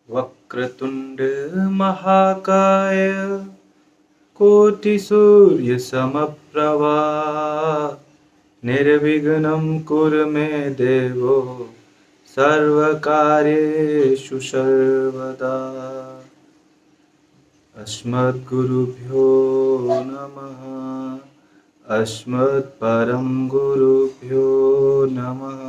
वक्रतुंड महाकाय कोटिसूर्यसमप्रभा निर्विघ्नं कुरु मे देवो सर्वकार्येषु सर्वदा। अस्मद्गुरुभ्यो नमः। अस्मत्परम गुरुभ्यो नमः।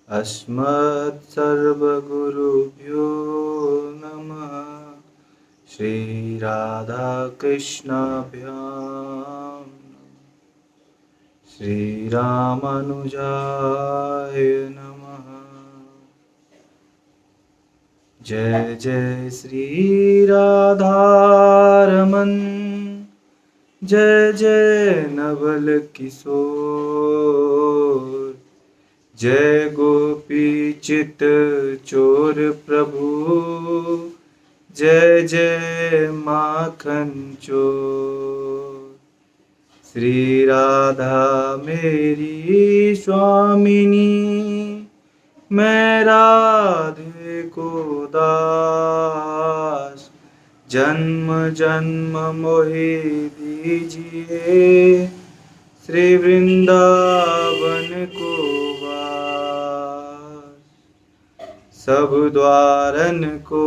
अस्मत्सर्वगुरुभ्यो नमः। श्री राधा कृष्णाभ्यां श्री रामानुजाय नमः। जय जय श्री राधारमण जय जय नवल किशोर जय गोपी चित चोर प्रभु जय जय माखन चोर। श्री राधा मेरी स्वामिनी मैं राधे को दास जन्म जन्म मोहि दीजिए श्री वृंदावन को वास। सब द्वारन को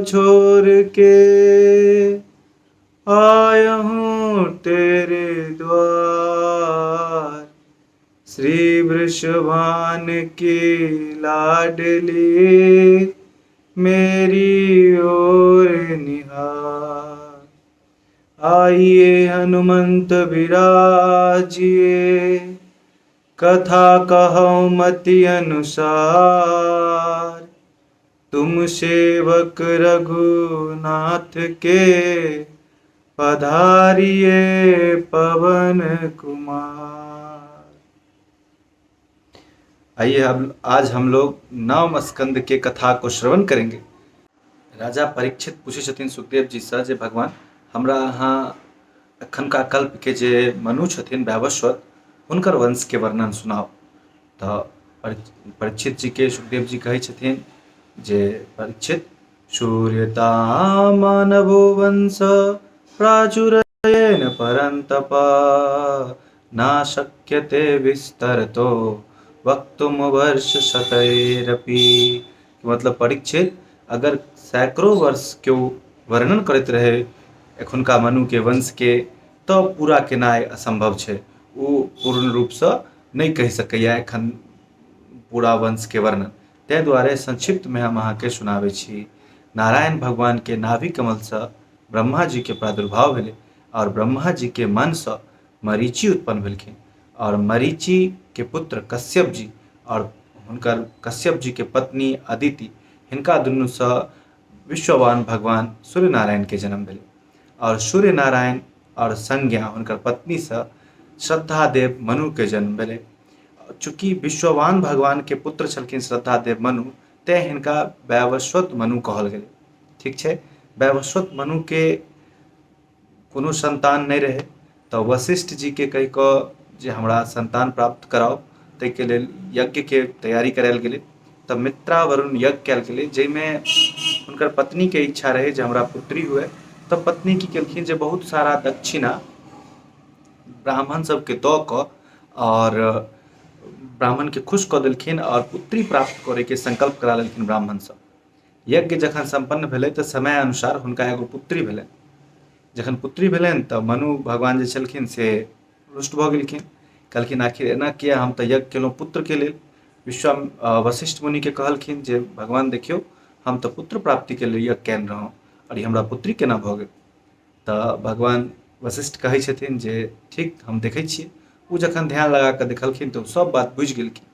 छोड़ के आया हूँ तेरे द्वार। श्री वृषभान की लाडली मेरी ओर निहार। आइए हनुमंत विराजिए कथा कहो मति अनुसार। तुम सेवक रघुनाथ के पधारिए पवन कुमार। आइए आज हम लोग नवम स्कंद के कथा को श्रवण करेंगे। राजा परीक्षित पूछे छथिन सुखदेव जी से जे भगवान हमरा अहाँ अखन का कल्प के जे मनु छथिन वैवस्वत हुनकर वंश के वर्णन सुनाओ। तो परीक्षित जी के सुखदेव जी कहे छथिन जे परीक्षित सूर्यता मानवो वंश प्राचुर्येण परन्तप न शक्यते विस्तरतो वक्तुम वर्ष शतैरपि। मतलब परीक्षित अगर सैकड़ों वर्ष के वर्णन करते रहे एखुनका मनु के वंश के तो पूरा केनाय असंभव है। वो पूर्ण रूप से नहीं कह सकैया एखन पूरा वंश के वर्णन। तै दुआरे संक्षिप्त में हम अहाँ के सुनावे छी। नारायण भगवान के नाभि कमल से ब्रह्मा जी के प्रादुर्भाव भेले और ब्रह्मा जी के मन से मरीचि उत्पन्न भेलखिन और मरीचि के पुत्र कश्यप जी और हुनकर कश्यप जी के पत्नी अदिति हिनका दुनू से विश्ववान भगवान सूर्य नारायण के जन्म भेले और सूर्य नारायण और संज्ञा हुनकर पत्नी से श्रद्धा देव मनु के जन्म भेले। चूँकि विश्ववान भगवान के पुत्र छलखिन श्रद्धा देव मनु तैं हिनका वैवस्वत मनु कहल गेलै। ठीक छै। वैवस्वत मनु के कोनो संतान नहीं रहे तो वशिष्ठ जी के कहि कऽ जे हमरा संतान प्राप्त कराओ ताहि के लेल यज्ञ के तैयारी करायल गेलै। तब मित्रा वरुण यज्ञ कयल गेलै जाहिमे हुनकर पत्नी के इच्छा रहे जे हमरा पुत्री हुए। तब पत्नी की केलखिन जे बहुत सारा दक्षिणा ब्राह्मण सबके दऽ कऽ और ब्राह्मण के खुश कऽ देलखिन और पुत्री प्राप्त करे के संकल्प करा लेलखिन ब्राह्मण सब। यज्ञ जखन संपन्न भेलै तऽ समय अनुसार हुनका एगो पुत्री भेलनि। जखन पुत्री भेलनि तऽ मनु भगवान जे छलखिन से रुष्ट भऽ गेलखिन। कहलखिन आखिर एना किया, हम तऽ यज्ञ केलहुँ पुत्र के लेल। वशिष्ठ मुनि के कहलखिन जे भगवान देखियौ हम तऽ पुत्र प्राप्ति के लिए यज्ञ कयने रहौं और ई हमरा पुत्री केना भऽ गेल। तऽ भगवान वशिष्ठ कहै छथिन जे ठीक हम देखै छियै। ओ जखन ध्यान लगा कऽ देखलखिन तऽ सब बात बुझि गेलखिन।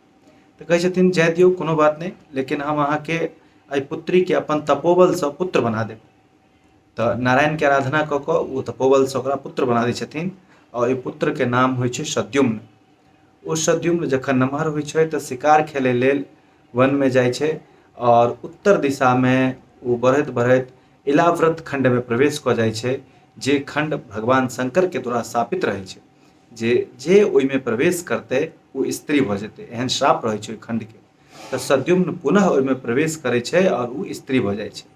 तऽ कहै छथिन जाय दियौ कोनो बात नहीं, लेकिन हम अहाँके एहि पुत्री के अपन तपोबल से पुत्र बना देब। तऽ नारायण के आराधना कऽ कऽ ओ तपोबल से ओकरा पुत्र बना दै छथिन और ई पुत्र के नाम होइ छै सद्युम्न। ओ सद्युम्न जखन नमहर होइ छै तऽ शिकार खेलै लेल वन में जाइ छै और उत्तर दिशा में ओ बढ़ैत बढ़ैत इलाव्रत खंड में प्रवेश कऽ जाइ छै, जे खंड भगवान शंकर के द्वारा स्थापित रहै छै। जे ओहिमे प्रवेश करतै ओ स्त्री भऽ जेतै, एहन श्राप रहै छै ओहि खंड के। तऽ सद्युम्न पुनः ओहिमे प्रवेश करै छै और उ स्त्री भऽ जाइ छै,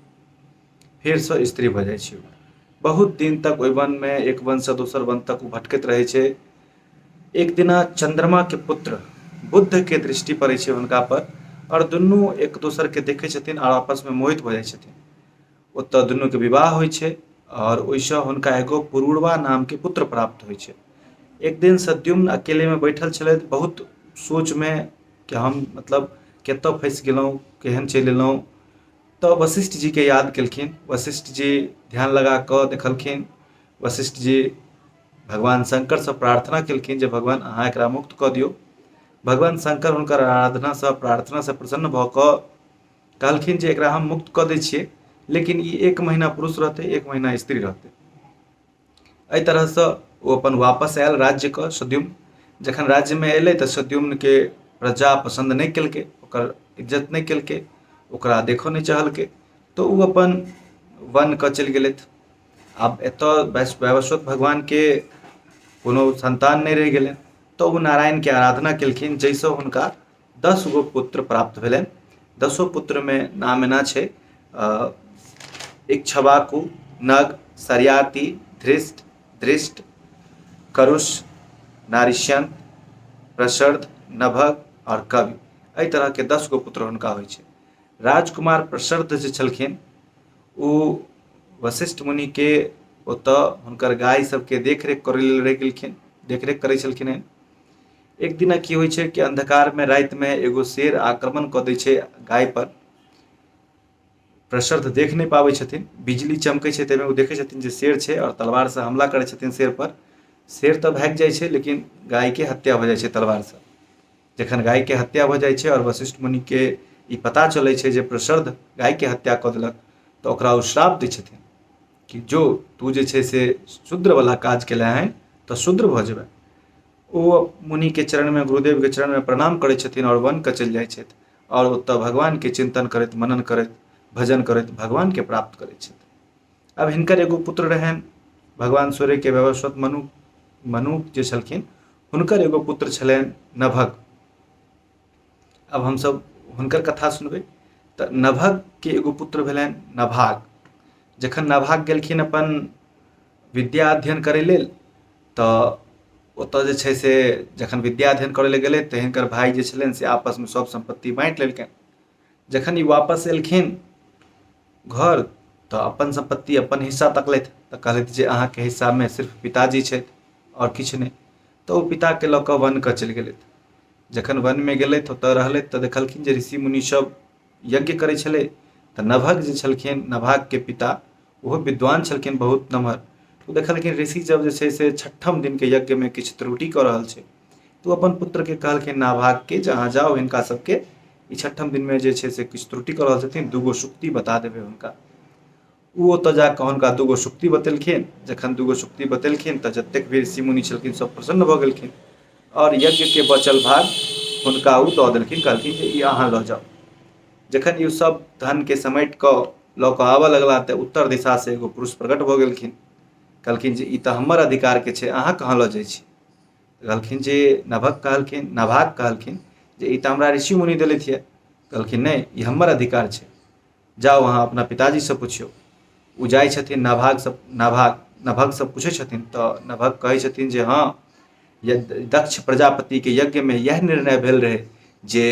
फेरसँ स्त्री भऽ जाइ छै। बहुत दिन तक ओहि वनमे एक वनसँ दोसर वन तक उ भटकैत रहै छै। एक दिना चंद्रमा के पुत्र बुध के दृष्टि पड़ै छै हुनका पर, और दुनू एक दोसर के देखै छथिन और आपस में मोहित भऽ जाइ छथिन। ओतऽ दुनूके विवाह होइ छै और ओहिसँ हुनका एगो पुरूरवा नामके पुत्र प्राप्त होइ छै। एक दिन सद्युम्न अकेलेमे बैठल छलथि, बहुत सोचमे कि हम मतलब कतऽ फँसि गेलहुँ, केहन चलि एलहुँ। तऽ वशिष्ठ जी के याद केलखिन। वशिष्ठ जी ध्यान लगा कऽ देखलखिन। वशिष्ठ जी भगवान शंकरसँ प्रार्थना केलखिन जे भगवान अहाँ एकरा मुक्त कऽ दियौ। भगवान शंकर हुनकर आराधनासँ प्रार्थनासँ प्रसन्न भऽ कऽ कहलखिन जे एकरा हम मुक्त कऽ दै छियै, लेकिन ई 1 महीना पुरुष रहतै, 1 महीना स्त्री रहतै। एहि तरहसँ ओ अपन वापस आयल राज्यके सद्युम्न। जखन राज्यमे अयलै तऽ सद्युम्नके प्रजा पसन्द नहि केलकै, ओकर इज्जत नहि केलकै, ओकरा देखो नहि चाहलकै। तऽ ओ अपन वनके चलि गेलथि। आब एतऽ वैवस्वत भगवानके कोनो संतान नहि रहि गेलनि, तऽ ओ नारायणके आराधना केलखिन, जाहिसँ हुनका 10 गो पुत्र प्राप्त भेलनि। 10 पुत्रमे नाम एना छै: इक्ष्वाकु, नग, सरियाती, धृष्ट, दृष्ट, करुष, नारिश्यंत, प्रसर्द, नभग और कवि। एहि तरहके 10 गो पुत्र हुनका होइ छै। राजकुमार प्रसर्द जे छलखिन ओ वशिष्ठ मुनिके ओतऽ हुनकर गाय सबके देखरेख करै लेल रहि गेलखिन, देखरेख करै छलखिन हँ। एक दिना की होइ छै कि अंधकारमे रातिमे एगो शेर आक्रमण कऽ दै छै गाय पर। प्रसर्द देख नहि पाबै छथिन, बिजली चमकै छै ताहिमे ओ देखै छथिन जे शेर छै और तलवारसँ हमला करै छथिन शेर पर। शेर तऽ भागि जाइ छै, लेकिन गायके हत्या भऽ जाइ छै तलवारसँ। जखन गायके हत्या भऽ जाइ छै और वशिष्ठ मुनिके ई पता चलै छै जे प्रसर्द गायके हत्या कऽ देलक, तऽ ओकरा ओ श्राप दै छथिन कि जो तू जे छै से शूद्रवला काज केले हँ तऽ शूद्र भऽ जेबह। ओ मुनिके चरणमे, गुरुदेवके चरणमे प्रणाम करै छथिन और वनके चलि जाइ छथि और ओतऽ भगवानके चिंतन करैत, मनन करैत, भजन करैत भगवानके प्राप्त करैत छथि। अब हिनकर एगो पुत्र रहनि भगवान सूर्यके वैवस्वत मनु। मनु जे छलखिन हुनकर एगो पुत्र छलनि नभग। अब हमसब हुनकर कथा सुनबै। तऽ नभगके एगो पुत्र भेलनि नभाग। जखन नभाग गेलखिन अपन विद्या अध्ययन करै लेल, तऽ ओतऽ जे छै से जखन विद्या अध्ययन करै लेल गेलै तऽ हिनकर भाय जे छलनि से आपसमे सब सम्पत्ति बाँटि लेलकनि। जखन ई वापस एलखिन घर तऽ अपन सम्पत्ति, अपन हिस्सा तकलथि, तऽ कहलथि जे अहाँके हिस्सामे सिर्फ पिताजी छथि और किछु नहि। तऽ ओ पिताके लऽ कऽ वनके चलि गेलथि। जखन वनमे गेलथि, ओतऽ रहलथि तऽ देखलखिन जे ऋषि मुनि सब यज्ञ करै छलै। तऽ नभग जे छलखिन, नभागके पिता, ओहो विद्वान छलखिन बहुत नम्हर। ओ देखलखिन ऋषि सब जे छै से 6ठम दिनके यज्ञमे किछु त्रुटि कऽ रहल छै। तऽ ओ अपन पुत्रके कहलखिन नाभागके जे अहाँ जाउ हिनका सबके ई 6ठम दिनमे जे छै से किछु त्रुटि कऽ रहल छथिन, 2 गो शुक्ति बता देबै हुनका। ओ ओतऽ जाकऽ हुनका 2 गो शुक्ति बतेलखिन। जखन 2 गो शुक्ति बतेलखिन तऽ जतेक भी ऋषि मुनि छलखिन सब प्रसन्न भऽ गेलखिन और यज्ञके बचल भाग हुनका ओ दऽ देलखिन, कहलखिन जे ई अहाँ लऽ जाउ। जखन ई सब धनके समेटि कऽ लऽ कऽ आबऽ लगला तऽ उत्तर दिशासँ एगो पुरुष प्रकट भऽ गेलखिन। कहलखिन जे ई तऽ हमर अधिकारके छै, अहाँ कहाँ लऽ जाइ छी। कहलखिन जे नभाग कहलखिन जे ई तऽ हमरा ऋषि मुनि देलथि यऽ। कहलखिन नहि, ई हमर अधिकार छै, जाउ अहाँ अपना पिताजीसँ पुछियौ। ओ जाइ छथिन नभगसँ पूछै छथिन तऽ नभग कहै छथिन जे हाँ, दक्ष प्रजापतिके यज्ञमे इएह निर्णय भेल रहै जे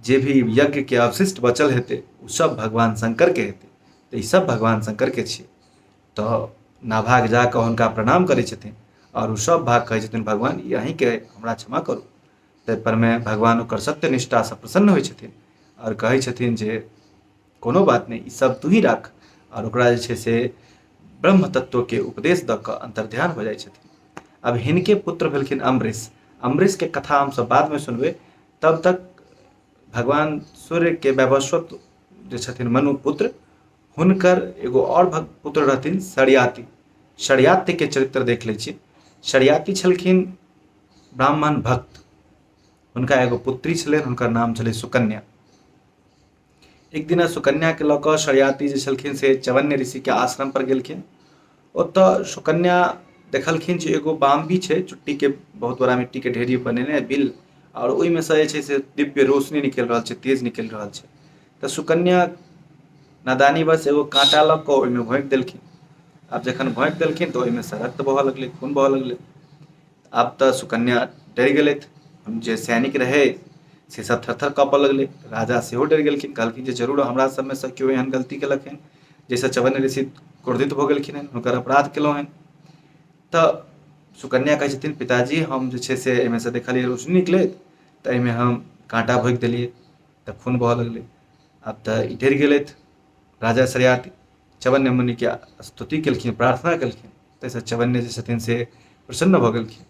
जे भी यज्ञके अवशिष्ट बचल हेतै ओ सब भगवान शंकरके हेतै। तऽ ई सब भगवान शंकरके छियै। तऽ नाभाग जाकऽ हुनका प्रणाम करै छथिन और ओ सब भाग कहै छथिन भगवान ई अहीँके, हमरा क्षमा करू। ताहिपरमे भगवान ओकर सत्य निष्ठासँ प्रसन्न होइ छथिन और कहै छथिन जे कोनो बात नहि, ई सब तू ही राख। और ओकरा जे छै से ब्रह्म तत्वके उपदेश दऽ कऽ अंतर्ध्यान हो जाइ छथिन। अब हिनके पुत्र भेलखिन अम्बरीश। अम्बरीशके कथा हमसब बादमे सुनबै। तब तक भगवान सूर्यके वैवस्वत जे छथिन मनु पुत्र, हुनकर एगो और पुत्र रहथिन सरियाती। सरियातीके चरित्र देख लै छियै। सरियाती छलखिन ब्राह्मण भक्त। हुनका एगो पुत्री छलनि, हुनकर नाम छलै सुकन्या। एक दिना सुकन्याके लऽ कऽ सरियाती जे छलखिन से चवन्य ऋषिके आश्रम पर गेलखिन। ओतऽ सुकन्या देखलखिन जे एगो बाम्बी छै, चुट्टीके बहुत बड़ा मिट्टीके ढेरी बनेने बिल, और ओहिमे सँ जे छै से दिव्य रोशनी निकलि रहल छै, तेज निकलि रहल छै। तऽ सुकन्या नादानीवश एगो काँटा लऽ कऽ ओहिमे भोंकि देलखिन। आब जखन भोंकि देलखिन तऽ ओहिमे सँ रक्त बहऽ लगलै, खून बहऽ लगलै। आब तऽ सुकन्या डरि गेलथि, जे सैनिक रहै से सब थरथर काँपऽ लगलै। राजा सेहो डरि गेलखिन, कहलखिन जे जरूर हमरा सबमे सँ केओ एहन गलती केलक हन जाहिसँ चवन्य ऋषि क्रोधित भऽ गेलखिन हन, हुनकर अपराध केलहुँ हन। तऽ सुकन्या कहै छथिन, पिताजी हम जे छै से एहिमे सँ देखलियै रोशनी निकलैत, तऽ एहिमे हम काँटा भोंकि देलियै तऽ खून बहऽ लगलै। आब तऽ ई डरि गेलथि। राजा सरियाती चवन्य मुनिके स्तुति केलखिन, प्रार्थना केलखिन। ताहिसँ चवन्य जे छथिन से प्रसन्न भऽ गेलखिन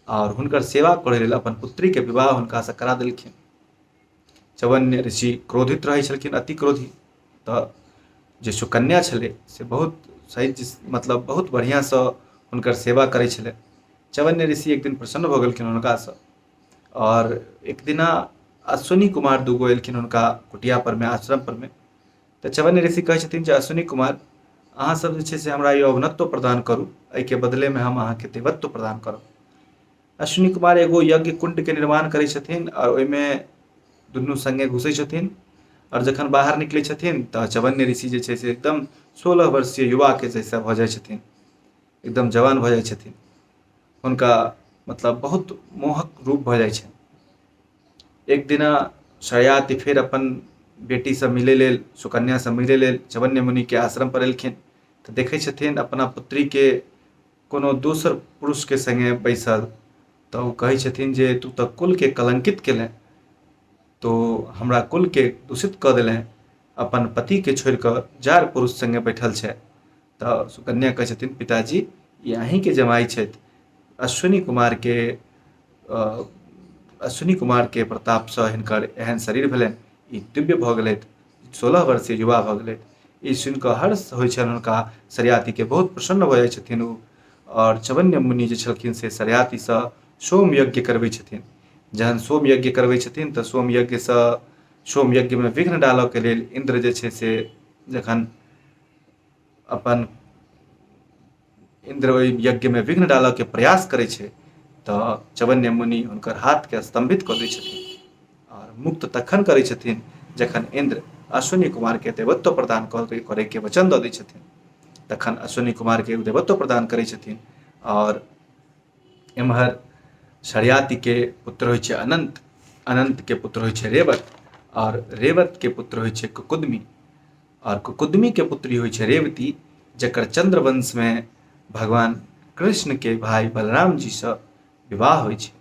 और हुनकर सेवा करै लेल अपन पुत्रीके विवाह हुनकासँ करा देलखिन। चवन्य ऋषि क्रोधित रहै छलखिन, अति क्रोधी। तऽ जे सुकन्या छलै से बहुत सही, मतलब बहुत बढ़िआँसँ हुनकर सेवा करै छलै। चवन्य ऋषि एक दिन प्रसन्न भऽ गेलखिन हुनकासँ और एक दिना अश्विनी कुमार दूगो एलखिन हुनका कुटिया परमे, आश्रम परमे। तऽ चवन्य ऋषि कहै छथिन जे अश्विनी कुमार, अहाँ सब जे छै से हमरा यौवनत्व प्रदान करू, एहिके बदलेमे हम अहाँके देवत्व प्रदान करब। अश्विनी कुमार एगो यज्ञ कुंडके निर्माण करै छथिन और ओहिमे दुनू सङ्गे घुसै छथिन। और जखन बाहर निकलै छथिन तऽ चवन्य ऋषि जे छै से एकदम 16 वर्षीय युवाके जैसा भऽ जाइ छथिन, एकदम जवान भऽ जाइ छथिन। हुनका मतलब बहुत मोहक रूप भऽ जाइ छनि। एक दिना शयाति फेर अपन बेटीसँ मिलै लेल, सुकन्यासँ मिलै लेल चवन्य मुनिके आश्रम पर एलखिन। तऽ देखै छथिन अपना पुत्रीके कोनो दोसर पुरुषके सङ्गे बैसल। तऽ ओ कहै छथिन जे तू तऽ कुलके कलंकित केलें, तो हमरा कुलके दूषित कऽ देलें, अपन पतिके छोड़ि कऽ जार पुरुष सङ्गे बैठल छै। तऽ सुकन्या कहै छथिन, पिताजी ई अहीँके जमाई छथि। अश्विनी कुमारके प्रतापसँ हिनकर एहन शरीर भेलनि, ई दिव्य भऽ गेलथि, 16 वर्षीय युवा भऽ गेलथि। ई सुनि कऽ हर्ष होइ छनि हुनका, सरियातीके बहुत प्रसन्न भऽ जाइ छथिन ओ। और चवन्य मुनि जे छलखिन से सरियातीसँ सोम यज्ञ करबै छथिन। जहन सोम यज्ञ करबै छथिन तऽ सोम यज्ञमे विघ्न डालऽके लेल इंद्र जे छै से जखन अपन इंद्र ओहि यज्ञमे विघ्न डालऽके प्रयास करै छै तऽ चवन्य मुनि हुनकर हाथके स्तम्भित कऽ दै छथिन। और मुक्त तखन करै छथिन जखन इंद्र अश्विनी कुमारके देवत्व प्रदान करैके वचन दऽ दै छथिन। तखन अश्विनी कुमारके देवत्व प्रदान करै छथिन। और एम्हर शरियातीके पुत्र होइ छै अनंत, अनंतके पुत्र होइ छै रेवत, और रेवतके पुत्र होइ छै कुकुदमी, और कुकुदमीके पुत्री होइ छै रेवती, जकर चंद्रवंशमे भगवान कृष्णके भाई बलराम जीसँ विवाह होइ छै।